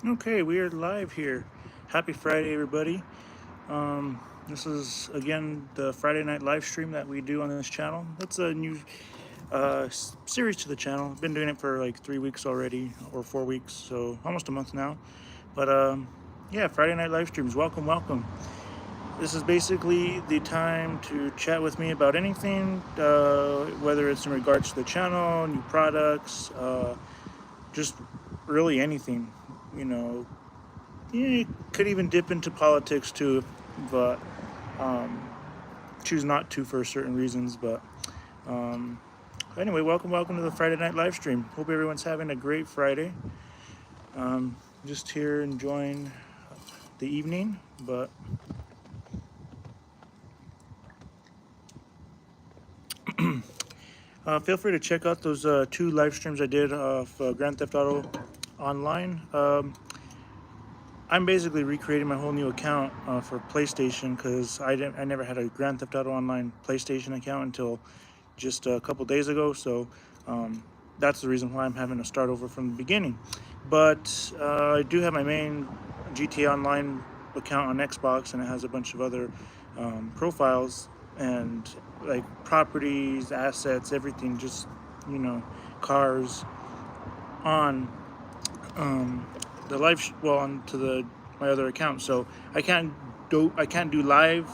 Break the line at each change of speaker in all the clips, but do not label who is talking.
Okay, we are live here. Happy Friday, everybody. This is again the Friday night live stream that we do on this channel. It's a new series to the channel. I've been doing it for like 3 weeks already, or 4 weeks, so almost a month now. But yeah, Friday night live streams. Welcome, welcome. This is basically the time to chat with me about anything, whether it's in regards to the channel, new products, just really anything. You know, you could even dip into politics too, but choose not to for certain reasons. But anyway, welcome to the Friday night live stream. Hope everyone's having a great Friday. Just here enjoying the evening, but feel free to check out those two live streams I did of Grand Theft Auto Online. I'm basically recreating my whole new account for PlayStation because I never had a Grand Theft Auto Online PlayStation account until just a couple days ago. So that's the reason why I'm having to start over from the beginning. But I do have my main GTA Online account on Xbox, and it has a bunch of other profiles and like properties, assets, everything, just you know, cars on the live well onto the my other account. So I can't do live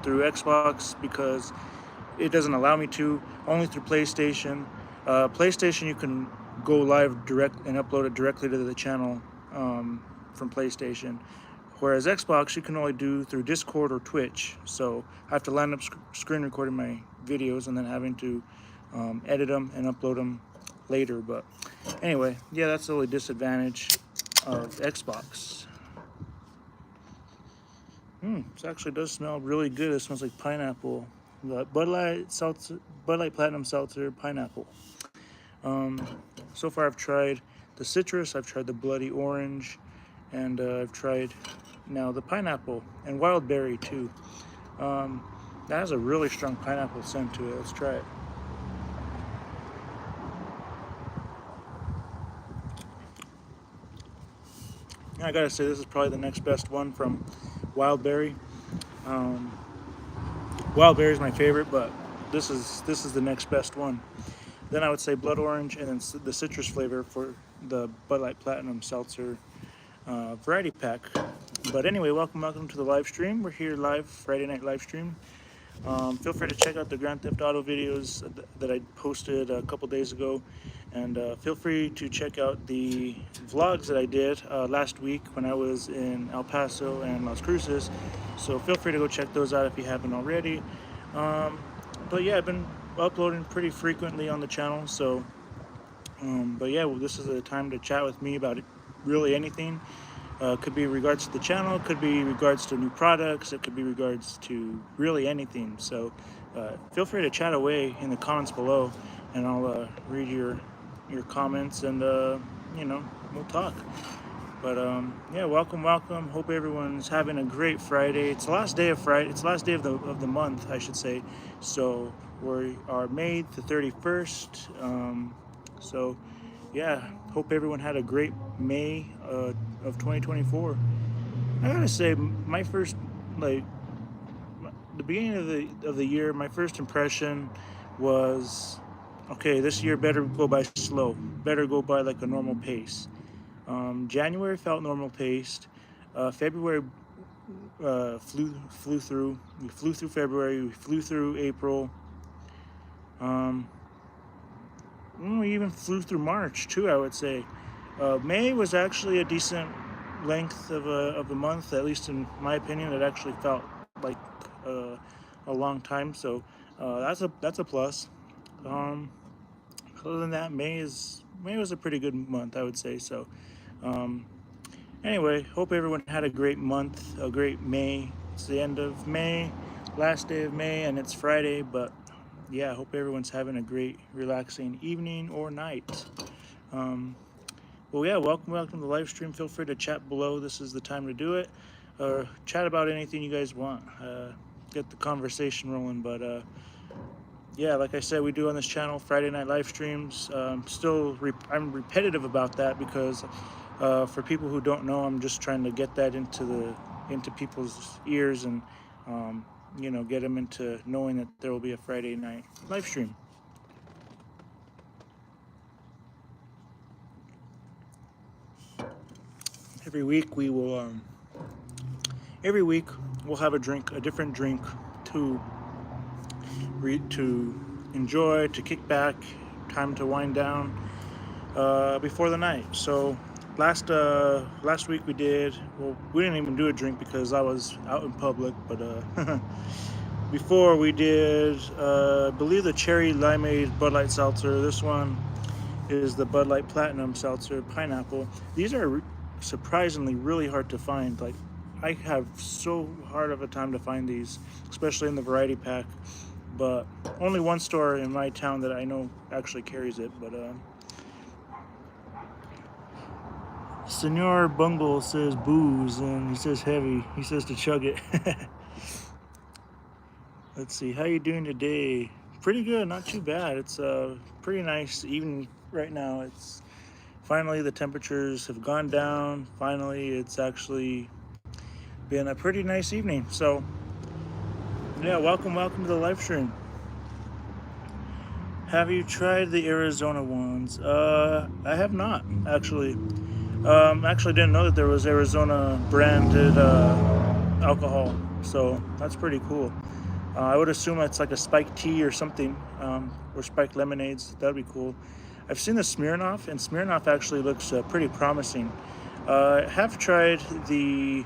through Xbox because it doesn't allow me to. Only through PlayStation. PlayStation, you can go live direct and upload it directly to the channel from PlayStation. Whereas Xbox, you can only do through Discord or Twitch. So I have to line up screen recording my videos and then having to edit them and upload them later. But anyway, yeah, that's the only disadvantage of Xbox. This actually does smell really good. It smells like pineapple. Bud Light seltzer, Bud Light Platinum Seltzer, pineapple. So far, I've tried the citrus, I've tried the bloody orange, and I've tried now the pineapple and wild berry too. That has a really strong pineapple scent to it. Let's try it. I gotta say, this is probably the next best one from wild berry. Um, wild berry is my favorite, but this is the next best one. Then I would say blood orange, and then the citrus flavor for the Bud Light Platinum Seltzer variety pack. But anyway, welcome to the live stream. We're here live, Friday night live stream. Feel free to check out the Grand Theft Auto videos that I posted a couple days ago, and feel free to check out the vlogs that I did last week when I was in El Paso and Las Cruces. So feel free to go check those out if you haven't already. But yeah, I've been uploading pretty frequently on the channel. So, but yeah, well, this is a time to chat with me about really anything. Could be regards to the channel, could be regards to new products, it could be regards to really anything. So feel free to chat away in the comments below, and I'll read your comments, and we'll talk. But yeah, welcome. Hope everyone's having a great Friday. It's the last day of Friday. It's the last day of the month, I should say. So we are May the 31st. So yeah, hope everyone had a great May of 2024. I gotta say, my first like the beginning of the year, my first impression was, okay, this year better go by slow, better go by like a normal pace. January felt normal paced. February flew through. We flew through February. We flew through April. Um, we even flew through March too, I would say. May was actually a decent length of a month, at least in my opinion. It actually felt like a long time, so that's a plus. Um, Other than that, May was a pretty good month, I would say. So um, anyway, hope everyone had a great month, a great May. It's the end of May, last day of May, and it's Friday. But yeah, I hope everyone's having a great, relaxing evening or night. Well, yeah, welcome to the live stream. Feel free to chat below. This is the time to do it. Or chat about anything you guys want. Get the conversation rolling. But yeah, like I said, we do on this channel Friday night live streams. I'm repetitive about that because For people who don't know, I'm just trying to get that into people's ears and get them into knowing that there will be a Friday night live stream. Every week we will. Every week we'll have a different drink to to enjoy, to kick back, time to wind down before the night. So last week we did. Well, we didn't even do a drink because I was out in public. But before we did, I believe the cherry limeade Bud Light seltzer. This one is the Bud Light Platinum Seltzer Pineapple. These are surprisingly really hard to find. Like, I have so hard of a time to find these, especially in the variety pack. But only one store in my town that I know actually carries it. But Senor Bungle says booze, and he says heavy. He says to chug it. Let's see, how you doing today? Pretty good, not too bad. It's pretty nice evening right now. It's finally the temperatures have gone down. Finally, it's actually been a pretty nice evening. So yeah, welcome to the live stream. Have you tried the Arizona ones? I have not actually. Actually didn't know that there was Arizona branded alcohol, so that's pretty cool. I would assume it's like a spiked tea or something, or spiked lemonades. That'd be cool. I've seen the Smirnoff, and Smirnoff actually looks pretty promising. I have tried the,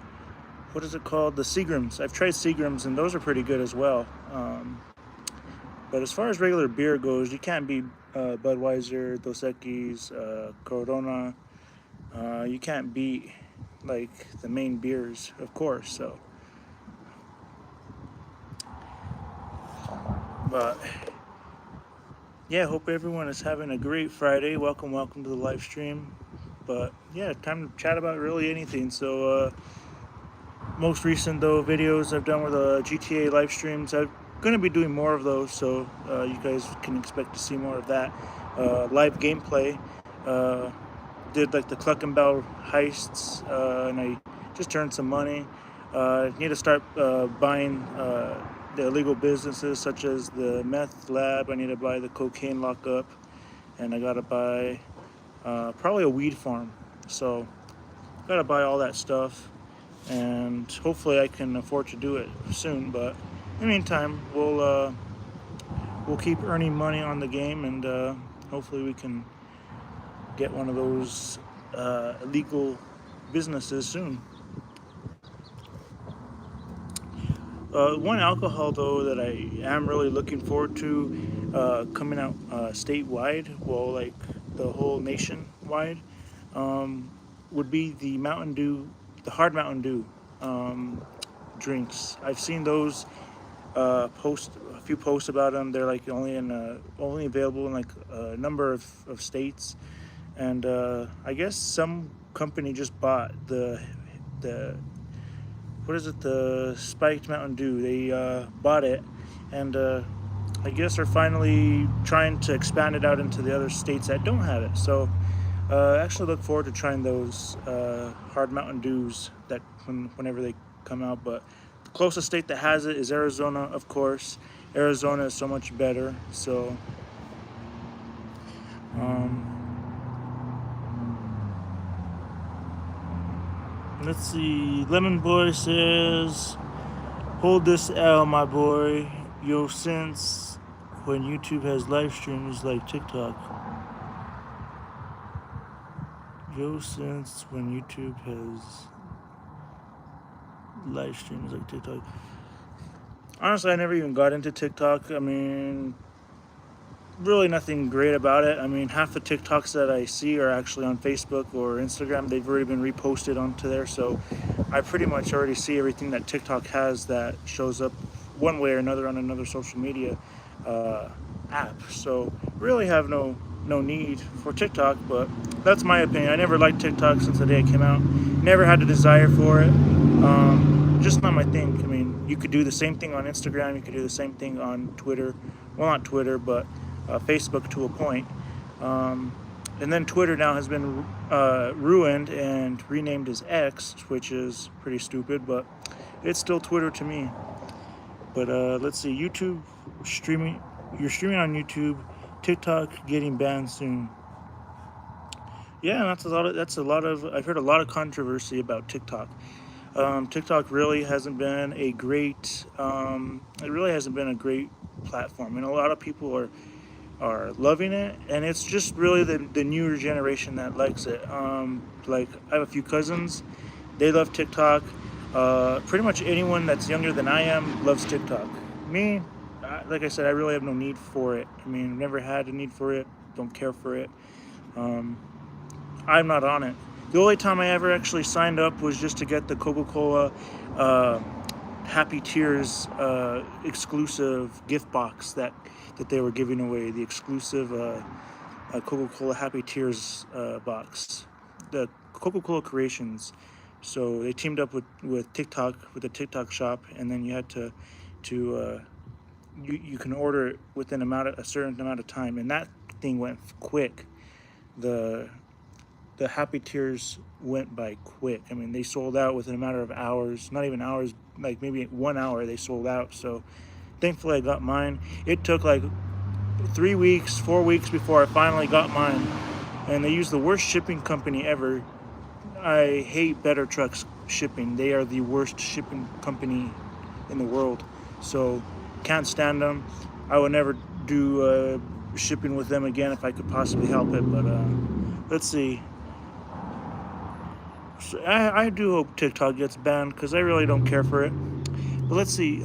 what is it called? The Seagrams. I've tried Seagrams, and those are pretty good as well. But as far as regular beer goes, you can't beat Budweiser, Dos Equis, Corona. You can't beat like the main beers, of course. So, but yeah, hope everyone is having a great Friday. Welcome to the live stream. But yeah, time to chat about really anything. So most recent though videos I've done with GTA live streams. I'm gonna be doing more of those, so you guys can expect to see more of that. Live gameplay. Did like the Cluck and Bell heists, and I just earned some money. Need to start buying the illegal businesses such as the meth lab. I need to buy the cocaine lockup, and I gotta buy probably a weed farm. So gotta buy all that stuff, and hopefully I can afford to do it soon. But in the meantime, we'll keep earning money on the game, and hopefully we can get one of those illegal businesses soon. One alcohol though that I am really looking forward to coming out statewide, well, like the whole nationwide, would be the Mountain Dew, the hard Mountain Dew drinks. I've seen those a few posts about them. They're like only available in like a number of states, and I guess some company just bought the what is it, the spiked Mountain Dew. They bought it, and I guess are finally trying to expand it out into the other states that don't have it. So I actually look forward to trying those hard Mountain Dews that whenever they come out. But the closest state that has it is Arizona, of course. Arizona is so much better. So let's see. Lemon Boy says, "Hold this L, my boy. Yo, since when YouTube has live streams like TikTok." Yo, since when YouTube has live streams like TikTok. Honestly, I never even got into TikTok. I mean, really nothing great about it. I mean, half the TikToks that I see are actually on Facebook or Instagram. They've already been reposted onto there, so I pretty much already see everything that TikTok has that shows up one way or another on another social media app. So really have no need for TikTok, but that's my opinion. I never liked TikTok since the day it came out. Never had a desire for it. Just not my thing. I mean, you could do the same thing on Instagram. You could do the same thing on Twitter. Well, not Twitter, but Facebook to a point. and then Twitter now has been ruined and renamed as X, which is pretty stupid, but it's still Twitter to me. But let's see, YouTube streaming. You're streaming on YouTube. TikTok getting banned soon. Yeah, that's a lot of. That's a lot of. I've heard a lot of controversy about TikTok. TikTok really hasn't been a great. It really hasn't been a great platform, and a lot of people are loving it, and it's just really the newer generation that likes it. Like I have a few cousins, they love TikTok. Pretty much anyone that's younger than I am loves TikTok. Me, like I said, I really have no need for it. I mean, I've never had a need for it. Don't care for it. Um, I'm not on it. The only time I ever actually signed up was just to get the Coca-Cola uh, Happy Tears exclusive gift box that they were giving away. The exclusive Coca-Cola Happy Tears box, the Coca-Cola Creations. So they teamed up with TikTok, with the TikTok shop, and then you had to you can order it within a certain amount of time, and that thing went quick. The the Happy Tears went by quick. I mean, they sold out within a matter of hours, not even hours, like maybe 1 hour they sold out. So thankfully I got mine. It took like 3 weeks, 4 weeks before I finally got mine. And they used the worst shipping company ever. I hate Better Trucks Shipping. They are the worst shipping company in the world. So can't stand them. I would never do shipping with them again if I could possibly help it. But let's see. So I do hope TikTok gets banned because I really don't care for it. But let's see.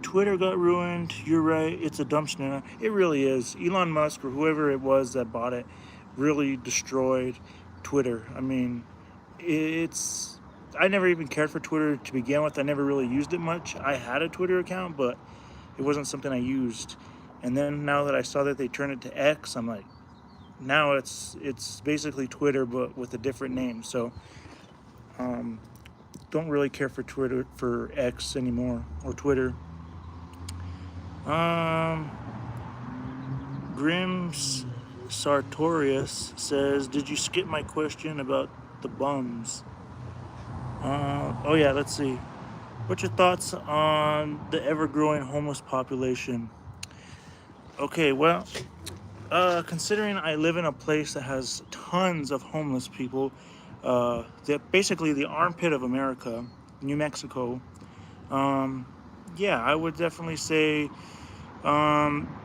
Twitter got ruined. You're right. It's a dumpster now. It really is. Elon Musk or whoever it was that bought it really destroyed Twitter. I mean, it's. I never even cared for Twitter to begin with. I never really used it much. I had a Twitter account, but it wasn't something I used. And then now that I saw that they turned it to X, I'm like, now it's basically Twitter but with a different name. So um, don't really care for Twitter for X anymore or Twitter. Um, Grims Sartorius says, "Did you skip my question about the bums?" Oh yeah, let's see. What's your thoughts on the ever-growing homeless population? Okay, well, considering I live in a place that has tons of homeless people, basically the armpit of America, New Mexico, um, yeah, I would definitely say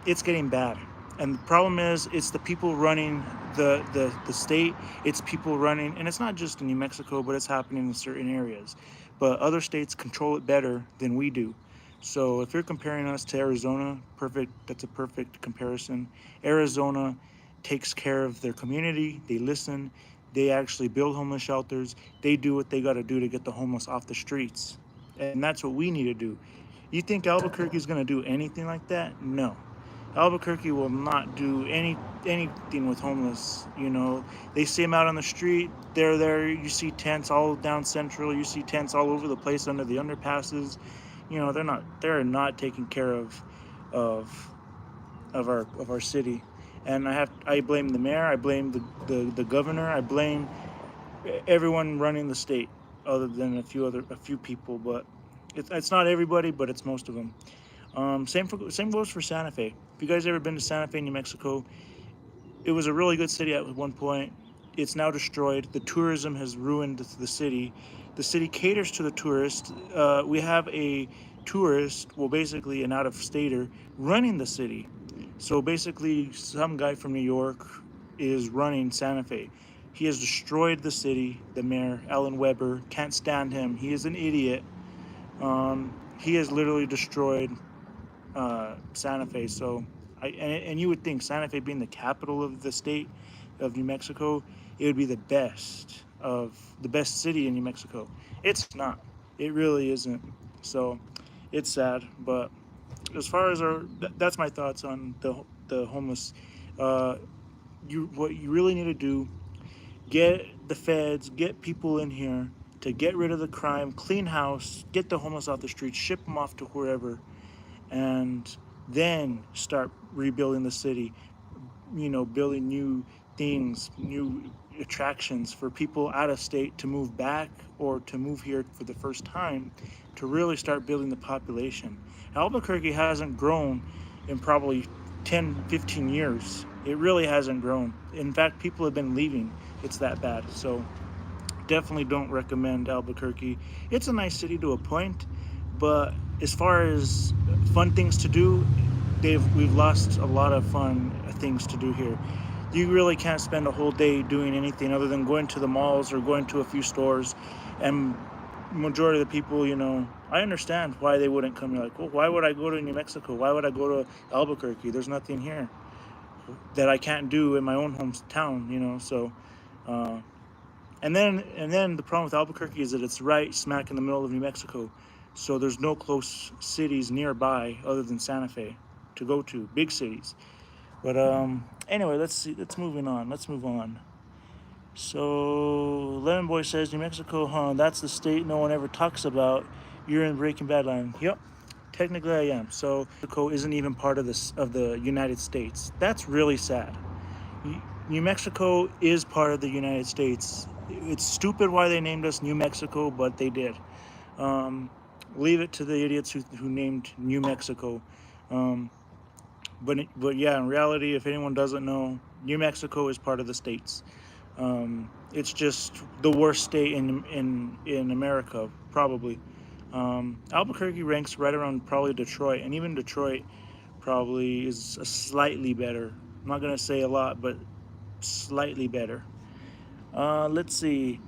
it's getting bad. And the problem is, it's the people running the state. It's people running, and it's not just in New Mexico, but it's happening in certain areas. But other states control it better than we do. So if you're comparing us to Arizona, perfect. That's a perfect comparison. Arizona takes care of their community. They listen. They actually build homeless shelters. They do what they got to do to get the homeless off the streets. And that's what we need to do. You think Albuquerque is going to do anything like that? No. Albuquerque will not do anything with homeless. You know, they see them out on the street. They're there. You see tents all down Central. You see tents all over the place under the underpasses. You know, they're not taking care of our city. And I blame the mayor. I blame the governor. I blame everyone running the state, other than a few people. But it's not everybody, but it's most of them. Same goes for Santa Fe. If you guys ever been to Santa Fe, New Mexico, it was a really good city at one point. It's now destroyed. The tourism has ruined the city. The city caters to the tourist. We have a tourist, well, basically an out-of-stater, running the city. So basically, some guy from New York is running Santa Fe. He has destroyed the city. The mayor, Alan Weber, can't stand him. He is an idiot. He has literally destroyed Santa Fe. So, and you would think Santa Fe being the capital of the state of New Mexico, it would be the best city in New Mexico. It's not. It really isn't. So, it's sad. But as far as that's my thoughts on the homeless. Uh, what you really need to do, get the feds, get people in here to get rid of the crime, clean house, get the homeless off the streets, ship them off to wherever, and then start rebuilding the city. building new things, new attractions for people out of state to move back or to move here for the first time, to really start building the population. Albuquerque hasn't grown in probably 10, 15 years. It really hasn't grown. In fact, people have been leaving. It's that bad. So definitely don't recommend Albuquerque. It's a nice city to a point, but as far as fun things to do, we've lost a lot of fun things to do here. You really can't spend a whole day doing anything other than going to the malls or going to a few stores. And majority of the people, I understand why they wouldn't come. You're like, well, why would I go to New Mexico? Why would I go to Albuquerque? There's nothing here that I can't do in my own hometown. So and then the problem with Albuquerque is that it's right smack in the middle of New Mexico, so there's no close cities nearby other than Santa Fe to go to, big cities. But anyway, let's move on. So Lemon Boy says New Mexico, huh? That's the state no one ever talks about. You're in Breaking Bad land. Yep, technically I am. So Mexico isn't even part of the United States. That's really sad. New Mexico is part of the United States. It's stupid why they named us New Mexico, but they did. Leave it to the idiots who named New Mexico. But yeah, in reality, if anyone doesn't know, New Mexico is part of the states. It's just the worst state in America, probably. Albuquerque ranks right around probably Detroit, and even Detroit probably is slightly better. I'm not gonna say a lot, but slightly better. Let's see.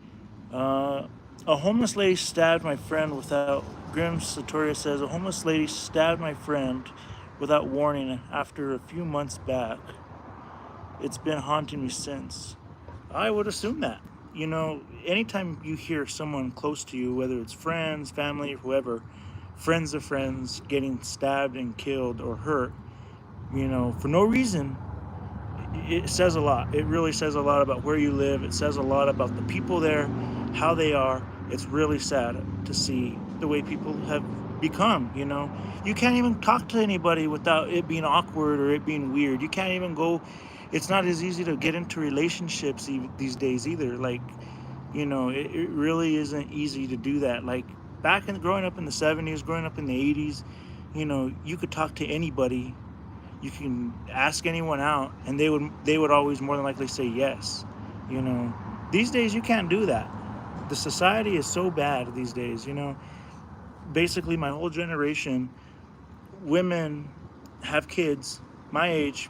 A homeless lady stabbed my friend without. Grim Satoria says a homeless lady stabbed my friend without warning after a few months back. It's been haunting me since. I would assume that. Anytime you hear someone close to you, whether it's friends, family, whoever, friends of friends getting stabbed and killed or hurt, for no reason, it says a lot. It really says a lot about where you live. It says a lot about the people there, how they are. It's really sad to see the way people have become. You can't even talk to anybody without it being awkward or it being weird. You can't even go. It's not as easy to get into relationships these days either. Like, it really isn't easy to do that. Like back growing up in the 70s, growing up in the 80s, you could talk to anybody. You can ask anyone out, and they would always more than likely say yes. These days you can't do that. The society is so bad these days. Basically my whole generation, women have kids,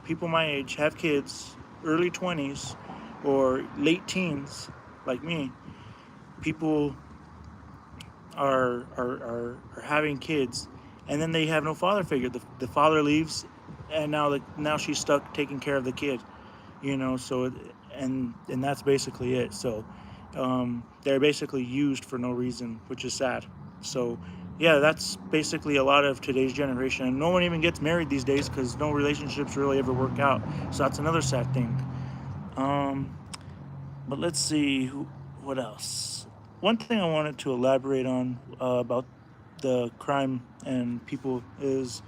people my age have kids, early 20s or late teens, like me. People are having kids, and then they have no father figure. The father leaves, and now she's stuck taking care of the kid, so and that's basically it. So they're basically used for no reason, which is sad. So yeah, that's basically a lot of today's generation, and no one even gets married these days because no relationships really ever work out. So that's another sad thing. But let's see what else. One thing I wanted to elaborate on about the crime and people is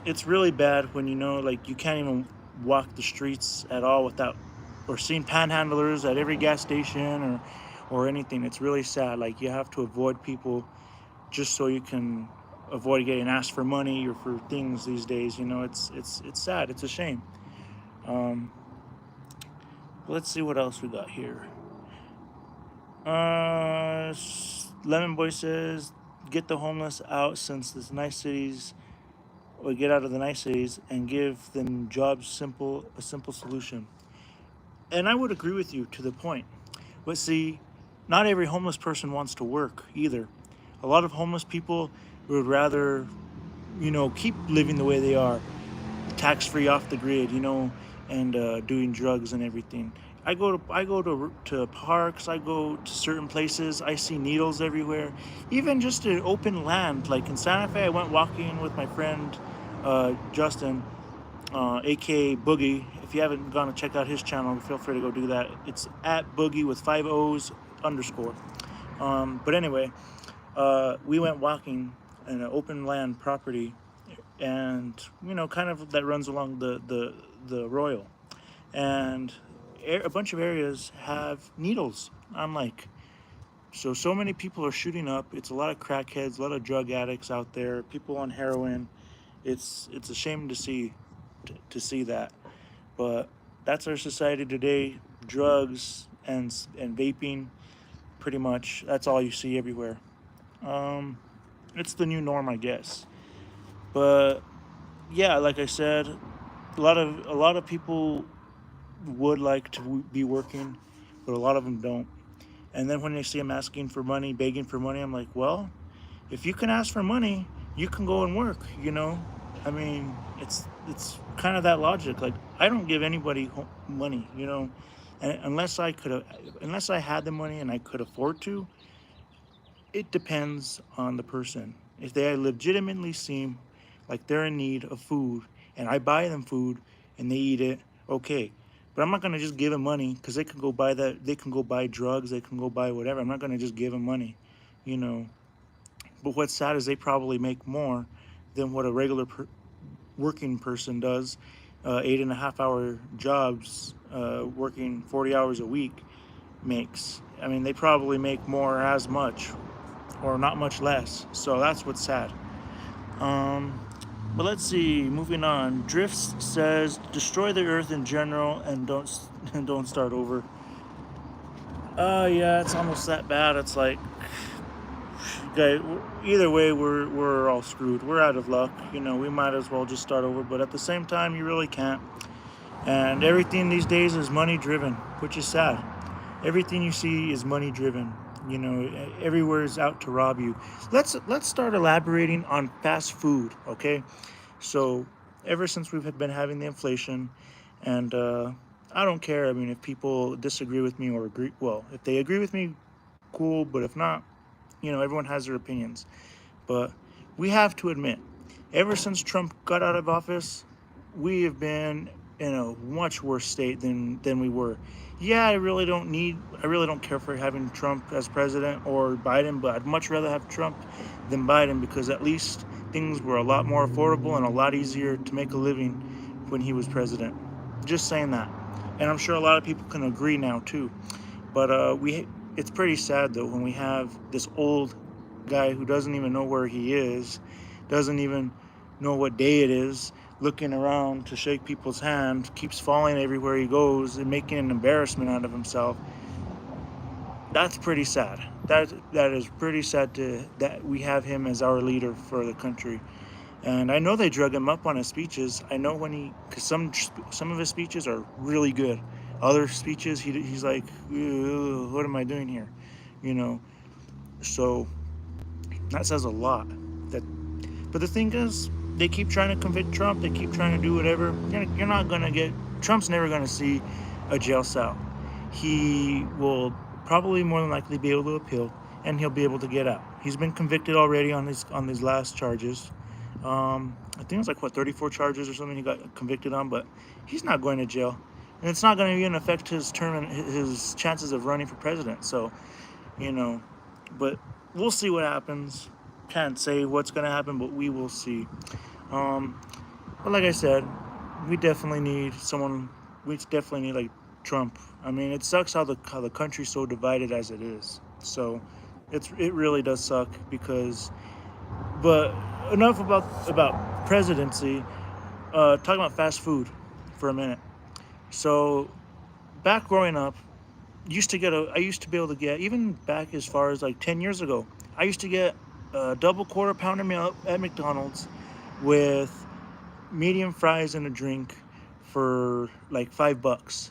it's really bad when you can't even walk the streets at all without or seeing panhandlers at every gas station or anything. It's really sad. Like you have to avoid people just so you can avoid getting asked for money or for things these days. It's sad. It's a shame. Let's see what else we got here. Lemon Boy says, get the homeless out since this nice cities, or get out of the nice cities and give them jobs. A simple solution. And I would agree with you to the point. But see, not every homeless person wants to work either. A lot of homeless people would rather, keep living the way they are, tax-free off the grid, and doing drugs and everything. I go to parks. I go to certain places. I see needles everywhere. Even just an open land, like in Santa Fe, I went walking with my friend Justin, aka Boogie. If you haven't gone to check out his channel, feel free to go do that. It's at Boogie with 5 O's _. But anyway, we went walking in an open land property and kind of that runs along the Royal, and a bunch of areas have needles. I'm like, so many people are shooting up. It's a lot of crackheads, a lot of drug addicts out there, people on heroin. It's a shame to see that, but that's our society today. Drugs and vaping, pretty much. That's all you see everywhere. Um, it's the new norm, I guess. But yeah, like I said, a lot of people would like to be working, but a lot of them don't. And then when they see them asking for money, begging for money, I'm like, well, if you can ask for money, you can go and work. I mean, it's kind of that logic. Like, I don't give anybody money, and unless I had the money and I could afford to. It depends on the person. If they legitimately seem like they're in need of food and I buy them food and they eat it, okay. But I'm not gonna just give them money because they can go buy that. They can go buy drugs. They can go buy whatever. I'm not gonna just give them money, you know. But what's sad is they probably make more than what a regular working person does. 8.5 hour jobs, working 40 hours a week makes. I mean, they probably make more as much or not much less. So that's what's sad. Um, but let's see. Moving on. Drifts says destroy the Earth in general and don't and don't start over. Yeah, it's almost that bad. It's like, okay, either way, we're all screwed. We're out of luck. We might as well just start over. But at the same time, you really can't. And everything these days is money driven, which is sad. Everything you see is money driven. Everywhere is out to rob you. Let's start elaborating on fast food, okay? So, ever since we've been having the inflation, and I don't care. I mean, if people disagree with me or agree, well, if they agree with me, cool. But if not, everyone has their opinions. But we have to admit, ever since Trump got out of office, we have been in a much worse state than we were. Yeah, I really don't care for having Trump as president or Biden, but I'd much rather have Trump than Biden because at least things were a lot more affordable and a lot easier to make a living when he was president. Just saying that. And I'm sure a lot of people can agree now too. But it's pretty sad though when we have this old guy who doesn't even know where he is, doesn't even know what day it is, looking around to shake people's hand, keeps falling everywhere he goes and making an embarrassment out of himself. That's pretty sad. That is pretty sad that we have him as our leader for the country. And I know they drug him up on his speeches. I know because some of his speeches are really good. Other speeches, he's like, what am I doing here? You know. So that says a lot. But the thing is, they keep trying to convict Trump. They keep trying to do whatever. You're not gonna get. Trump's never gonna see a jail cell. He will probably more than likely be able to appeal, and he'll be able to get out. He's been convicted already on these last charges. I think it was like 34 charges or something he got convicted on, but he's not going to jail, and it's not going to even affect his term and his chances of running for president. So, you know, but we'll see what happens. Can't say what's going to happen, but we will see. But like I said, we definitely need someone. We definitely need like Trump. I mean, it sucks how the country's so divided as it is. So, it really does suck because. But enough about presidency. Talking about fast food for a minute. So, back growing up, I used to be able to get, even back as far as like 10 years ago, I used to get a double quarter pounder meal at McDonald's with medium fries and a drink for like $5,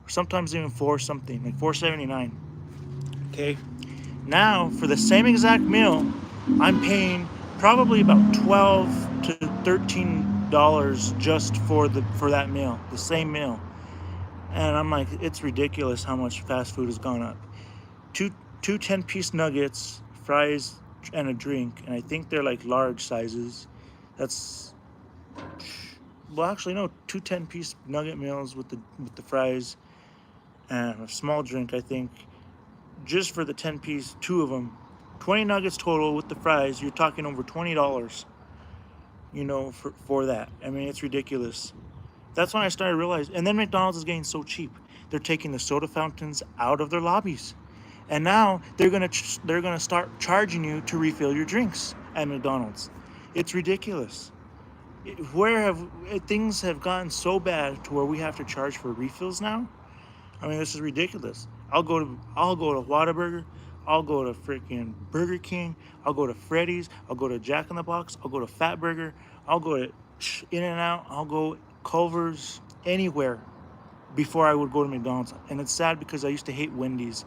sometimes even four something, like $4.79. Okay, now for the same exact meal, I'm paying probably about $12 to $13 just for that meal, the same meal. And I'm like, it's ridiculous how much fast food has gone up. Two 10-piece nuggets, fries, and a drink, and I think they're like large sizes. That's well, actually no, two 10-piece nugget meals with the fries and a small drink. I think just for the 10-piece, two of them, 20 nuggets total with the fries. You're talking over $20. you know, for that. I mean, it's ridiculous. That's when I started realizing. And then McDonald's is getting so cheap. They're taking the soda fountains out of their lobbies, and now they're gonna start charging you to refill your drinks at McDonald's. It's ridiculous. Where have things have gotten so bad to where we have to charge for refills now? I mean, this is ridiculous. I'll go to Whataburger, I'll go to freaking Burger King, I'll go to Freddy's, I'll go to Jack in the Box, I'll go to Fat Burger, I'll go to In and Out, I'll go Culver's, anywhere before I would go to McDonald's. And it's sad because I used to hate Wendy's.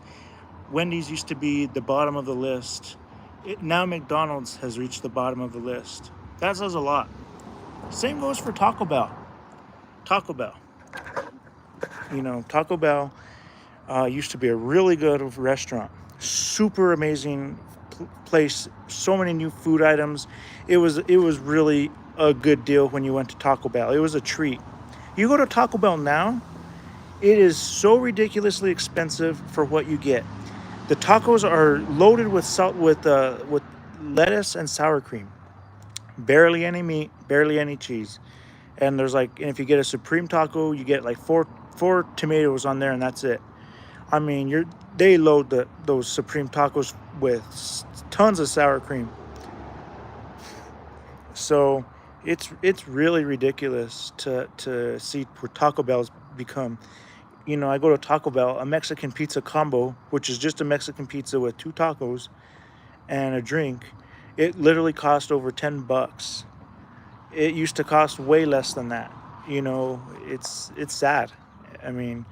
Wendy's used to be the bottom of the list. Now McDonald's has reached the bottom of the list. That says a lot. Same goes for Taco Bell. Taco Bell. You know, Taco Bell used to be a really good restaurant. Super amazing place. So many new food items. It was really a good deal when you went to Taco Bell. It was a treat. You go to Taco Bell now, it is so ridiculously expensive for what you get. The tacos are loaded with salt, with lettuce and sour cream. Barely any meat, barely any cheese. And and if you get a supreme taco, you get like four tomatoes on there, and that's it. I mean, they load those supreme tacos with tons of sour cream. So it's really ridiculous to see where Taco Bell's become. You know, I go to Taco Bell, a Mexican pizza combo, which is just a Mexican pizza with two tacos and a drink. It literally cost over $10. It used to cost way less than that. You know, it's sad. I mean,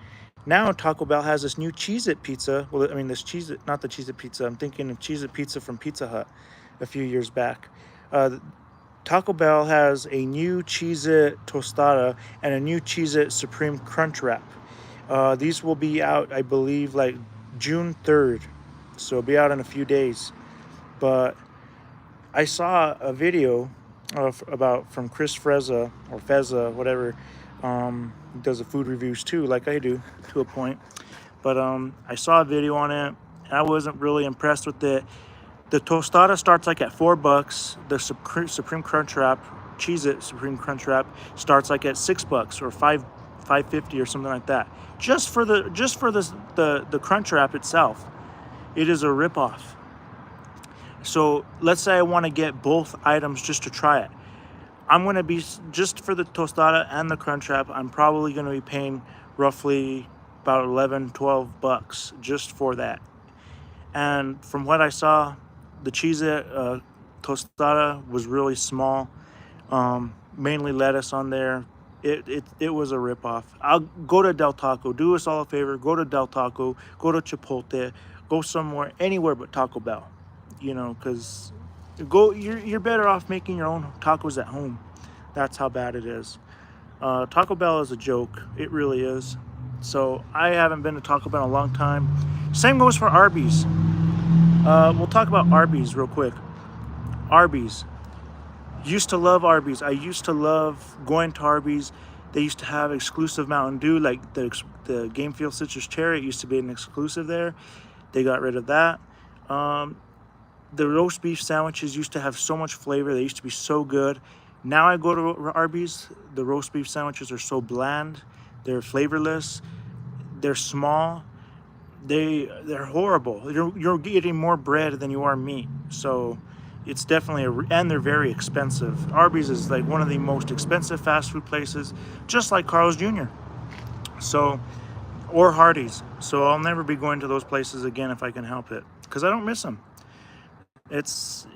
now Taco Bell has this new Cheez-It pizza. Well, I mean, this Cheez-It, not the Cheez-It pizza. I'm thinking of Cheez-It pizza from Pizza Hut a few years back. Taco Bell has a new Cheez-It tostada and a new Cheez-It Supreme Crunch Wrap. These will be out, I believe, like June 3rd. So it'll be out in a few days. But I saw a video from Chris Freza or Feza, whatever. He does the food reviews too, like I do, to a point. But I saw a video on it, and I wasn't really impressed with it. The tostada starts like at $4. The Supreme Crunch Wrap, Cheez-It Supreme Crunch Wrap, starts like at $6 or $5.50 or something like that. Just for the Crunch Wrap itself, it is a ripoff. So let's say I want to get both items just to try it. I'm going to be, just for the tostada and the Crunch Wrap, I'm probably going to be paying roughly about $11-12 just for that. And from what I saw, the Cheez-It tostada was really small, mainly lettuce on there. It was a ripoff. I'll go to Del Taco. Do us all a favor. Go to Del Taco. Go to Chipotle. Go somewhere, anywhere but Taco Bell. You know, because you're better off making your own tacos at home. That's how bad it is. Taco Bell is a joke. It really is. So I haven't been to Taco Bell in a long time. Same goes for Arby's. We'll talk about Arby's real quick. Arby's. Used to love Arby's. I used to love going to Arby's. They used to have exclusive Mountain Dew, like the Game Field Citrus Cherry. It used to be an exclusive there. They got rid of that. The roast beef sandwiches used to have so much flavor. They used to be so good. Now I go to Arby's. The roast beef sandwiches are so bland. They're flavorless. They're small. They're horrible. You're getting more bread than you are meat. So it's definitely and they're very expensive. Arby's is like one of the most expensive fast food places, just like Carl's Jr. So, or Hardee's. So I'll never be going to those places again if I can help it, because I don't miss them. It's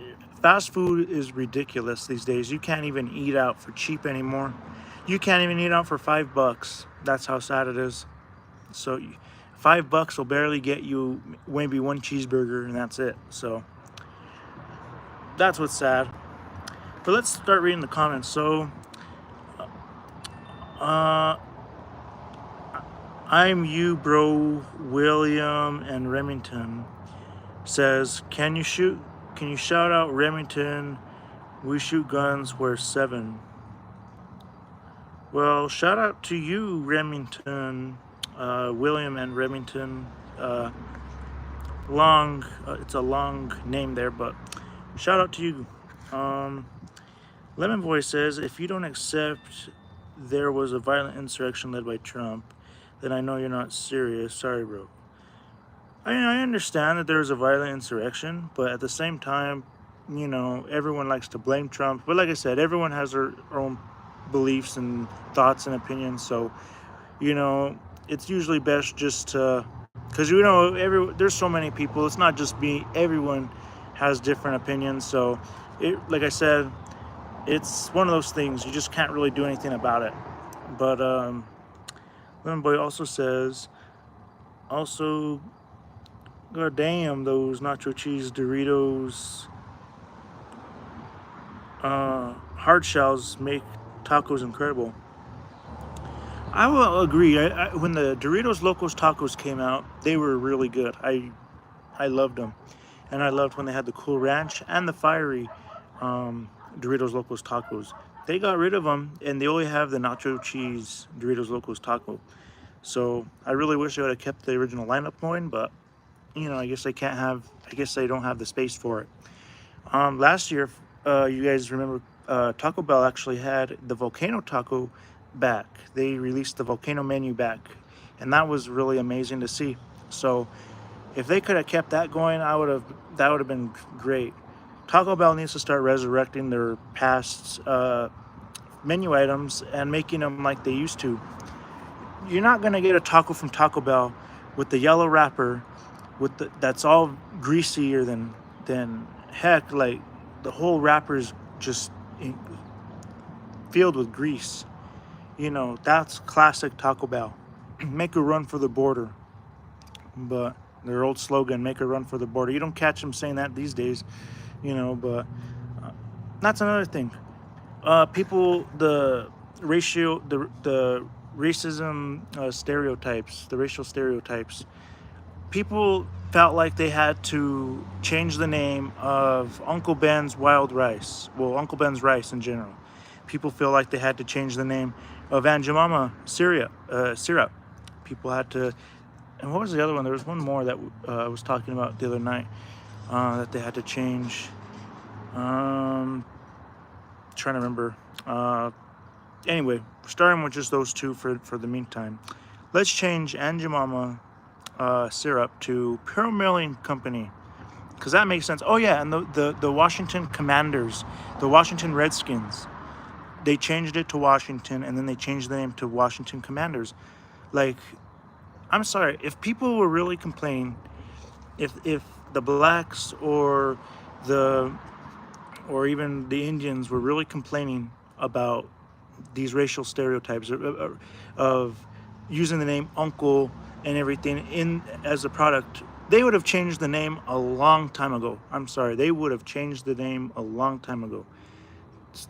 fast food is ridiculous these days. You can't even eat out for cheap anymore. You can't even eat out for $5. That's how sad it is. So $5 will barely get you maybe one cheeseburger, and that's it. So that's what's sad. But let's start reading the comments. So I'm you, bro. William and Remington says, can you shout out Remington? We shoot guns where 7. Well, shout out to you, Remington, William and Remington. It's a long name there, but shout out to you. Lemon Boy says, if you don't accept there was a violent insurrection led by Trump, then I know you're not serious. Sorry, bro. I mean, I understand that there was a violent insurrection, but at the same time, you know, everyone likes to blame Trump. But like I said, everyone has their own beliefs and thoughts and opinions. So, you know, it's usually best just to, because you know, there's so many people. It's not just me. Everyone has different opinions. So, like I said, it's one of those things you just can't really do anything about it. But Lemon Boy also says, also, god damn, those nacho cheese Doritos hard shells make tacos incredible. I will agree. When the Doritos Locos Tacos came out, they were really good. I loved them, and I loved when they had the Cool Ranch and the fiery Doritos Locos Tacos. They got rid of them, and they only have the nacho cheese Doritos Locos Taco. So I really wish they would have kept the original lineup going, but you know, I guess they can't have. I guess they don't have the space for it. Last year, you guys remember Taco Bell actually had the Volcano Taco back. They released the Volcano menu back, and that was really amazing to see. So if they could have kept that going, that would have been great. Taco Bell needs to start resurrecting their past menu items and making them like they used to. You're not gonna get a taco from Taco Bell with the yellow wrapper, that's all greasier than heck. Like the whole wrapper's just filled with grease. You know, that's classic Taco Bell. Make a run for the border. But their old slogan, make a run for the border. You don't catch them saying that these days, you know, but that's another thing. People, the racism stereotypes, the racial stereotypes, people felt like they had to change the name of Uncle Ben's Wild Rice. Well, Uncle Ben's Rice in general. People feel like they had to change the name of Aunt Jemima syrup. People had to, and what was the other one? There was one more that I was talking about the other night that they had to change. Trying to remember. Anyway, starting with just those two for the meantime. Let's change Aunt Jemima syrup to Pure Milling Company, because that makes sense. Oh yeah, and the Washington Commanders, the Washington Redskins, they changed it to Washington, and then they changed the name to Washington Commanders. Like, I'm sorry, if people were really complaining, if the blacks the or even the Indians were really complaining about these racial stereotypes of using the name Uncle and everything in as a product, they would have changed the name a long time ago. I'm sorry, they would have changed the name a long time ago.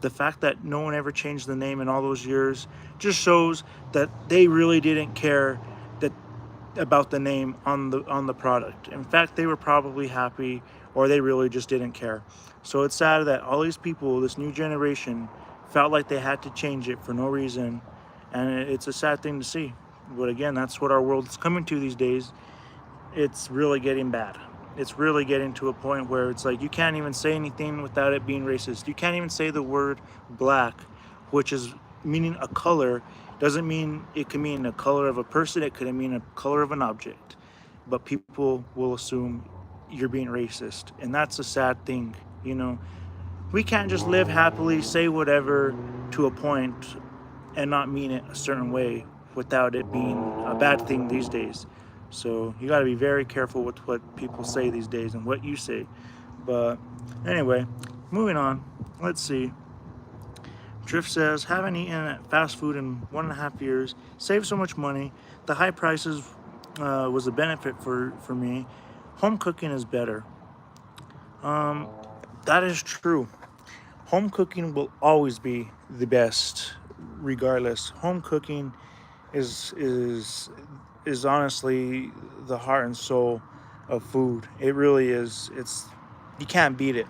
The fact that no one ever changed the name in all those years just shows that they really didn't care that about the name on the product. In fact, they were probably happy, or they really just didn't care. So it's sad that all these people, this new generation, felt like they had to change it for no reason, and it's a sad thing to see. But again, that's what our world is coming to these days. It's really getting bad. It's really getting to a point where it's like you can't even say anything without it being racist. You can't even say the word black, which is meaning a color. Doesn't mean it can mean a color of a person. It could mean a color of an object. But people will assume you're being racist, and that's a sad thing. You know, we can't just live happily, say whatever to a point, and not mean it a certain way without it being a bad thing these days. So you got to be very careful with what people say these days and what you say. But anyway, moving on. Let's see. Drift says, haven't eaten at fast food in 1.5 years. Saved so much money. The high prices was a benefit for me. Home cooking is better. That is true. Home cooking will always be the best, regardless. Home cooking is honestly the heart and soul of food. It really is. You can't beat it.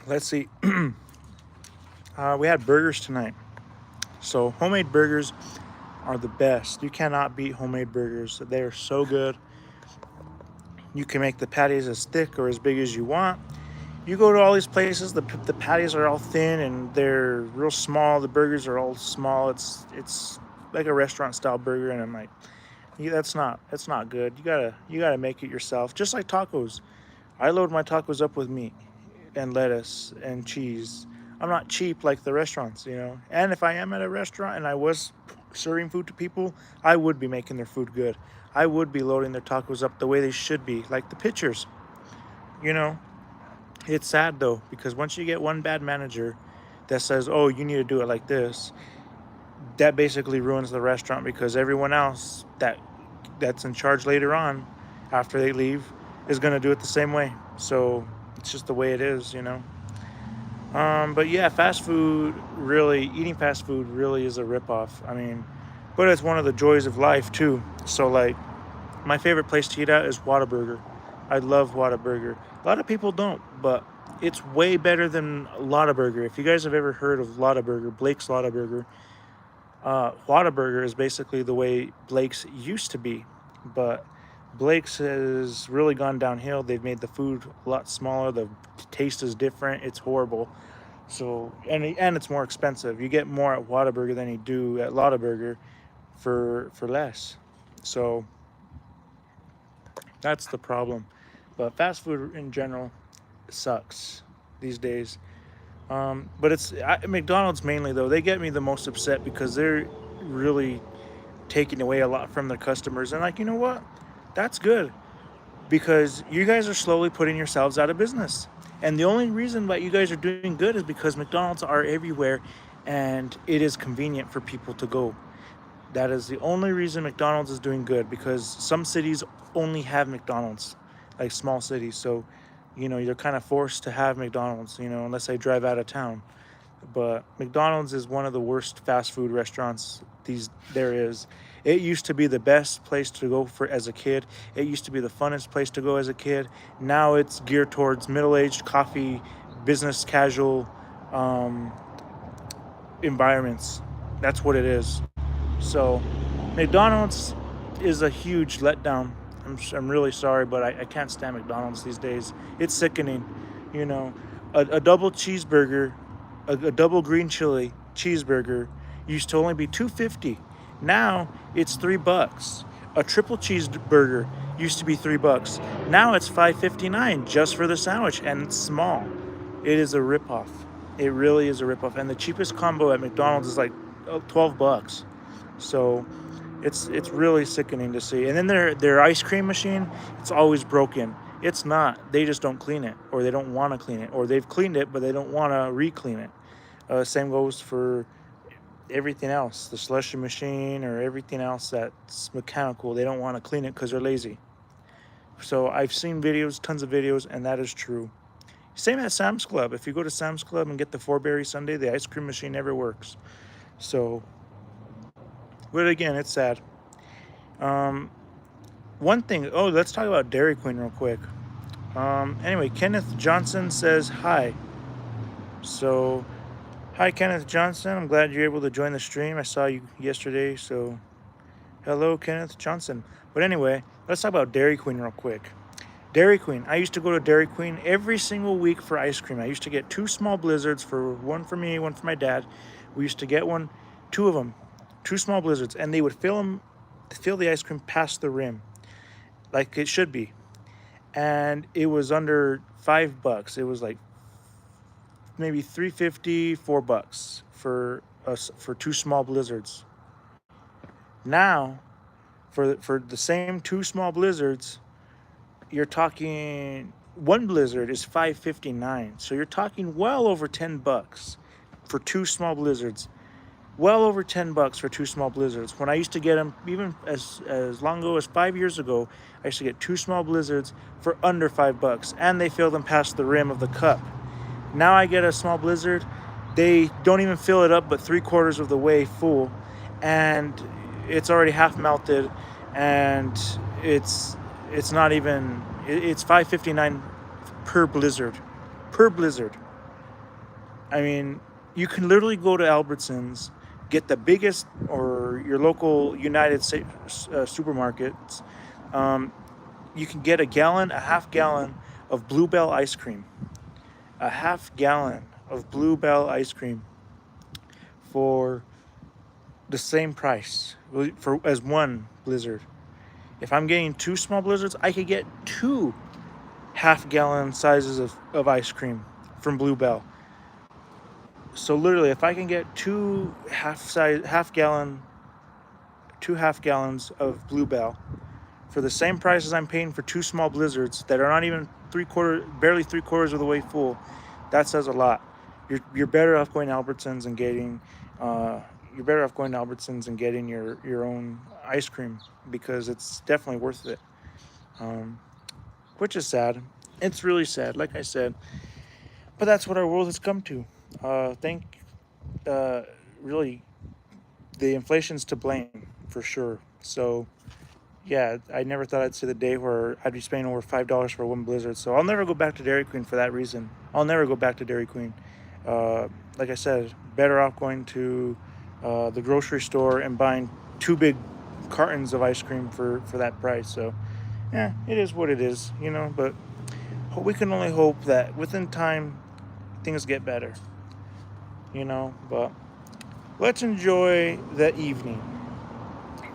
Let's see. We had burgers tonight. So homemade burgers are the best. You cannot beat homemade burgers. They are so good. You can make the patties as thick or as big as you want. You go to all these places, the patties are all thin and they're real small. The burgers are all small. It's like a restaurant style burger, and I'm like, yeah, that's not good. You gotta make it yourself. Just like tacos, I load my tacos up with meat and lettuce and cheese. I'm not cheap like the restaurants, you know. And if I am at a restaurant and I was serving food to people, I would be making their food good. I would be loading their tacos up the way they should be, like the pictures, you know. It's sad though, because once you get one bad manager that says, "Oh, you need to do it like this," that basically ruins the restaurant, because everyone else that's in charge later on, after they leave, is going to do it the same way. So it's just the way it is, you know. But yeah, eating fast food really is a ripoff. I mean, but it's one of the joys of life too. So like, my favorite place to eat at is Whataburger. I love Whataburger. A lot of people don't, but it's way better than Lottaburger. If you guys have ever heard of Lottaburger, Blake's Lottaburger, Whataburger is basically the way Blake's used to be, but Blake's has really gone downhill. They've made the food a lot smaller. The taste is different. It's horrible. So and it's more expensive. You get more at Whataburger than you do at Lottaburger for less. So that's the problem. But fast food in general sucks these days. But McDonald's mainly though. They get me the most upset because they're really taking away a lot from their customers. And like, you know what? That's good, because you guys are slowly putting yourselves out of business. And the only reason why you guys are doing good is because McDonald's are everywhere and it is convenient for people to go. That is the only reason McDonald's is doing good, because some cities only have McDonald's, like small cities. So, you know, you're kind of forced to have McDonald's, you know, unless they drive out of town. But McDonald's is one of the worst fast food restaurants there is. It used to be the best place to go for as a kid. It used to be the funnest place to go as a kid. Now it's geared towards middle-aged, coffee, business casual environments. That's what it is. So McDonald's is a huge letdown. I'm really sorry, but I can't stand McDonald's these days. It's sickening. You know, a double cheeseburger, a double green chili cheeseburger used to only be $2.50. Now it's $3. A triple cheeseburger used to be $3. Now it's $5.59 just for the sandwich, and it's small. It is a ripoff. It really is a ripoff. And the cheapest combo at McDonald's is like $12. So it's really sickening to see. And then their ice cream machine, it's always broken. It's not. They just don't clean it, or they don't want to clean it, or they've cleaned it but they don't want to re-clean it. Same goes for everything else, the slushy machine or everything else that's mechanical. They don't want to clean it because they're lazy. So I've seen videos, tons of videos, and that is true. Same at Sam's Club. If you go to Sam's Club and get the 4-berry sundae, the ice cream machine never works. So, but again, it's sad. One thing, let's talk about Dairy Queen real quick. Anyway, Kenneth Johnson says hi. So, hi Kenneth Johnson. I'm glad you're able to join the stream. I saw you yesterday, so hello Kenneth Johnson. But anyway, let's talk about Dairy Queen real quick. Dairy Queen. I used to go to Dairy Queen every single week for ice cream. I used to get 2 small blizzards, one for me, one for my dad. We used to get two of them, 2 small blizzards, and they would fill the ice cream past the rim, like it should be. And it was under $5. It was like maybe $3.50, $4 for 2 small blizzards. Now, for the same 2 small blizzards, you're talking one blizzard is $5.59. So you're talking well over $10 for 2 small blizzards. Well over $10 for 2 small blizzards. When I used to get them, even as long ago as 5 years ago, I used to get 2 small blizzards for under $5, and they fill them past the rim of the cup. Now I get a small blizzard, they don't even fill it up but 3/4 of the way full, and it's already half melted, and it's not even, it's $5.59 per blizzard. I mean, you can literally go to Albertsons, get the biggest, or your local United States supermarkets, you can get a half gallon of Bluebell ice cream. A half gallon of Bluebell ice cream for the same price for as one blizzard. If I'm getting two small blizzards, I could get two half-gallon sizes of ice cream from Bluebell. So literally, if I can get two half gallons of Bluebell for the same price as I'm paying for two small blizzards that are not even barely 3/4 of the way full, that says a lot. You're better off going to Albertsons and getting your own ice cream, because it's definitely worth it. Um, which is sad. It's really sad, like I said. But that's what our world has come to. Think, really, the inflation's to blame for sure. So yeah, I never thought I'd see the day where I'd be spending over $5 for one blizzard. So I'll never go back to Dairy Queen for that reason. I'll never go back to Dairy Queen. Like I said, better off going to the grocery store and buying two big cartons of ice cream for that price. So yeah, it is what it is, you know. But we can only hope that within time things get better, you know. But let's enjoy the evening.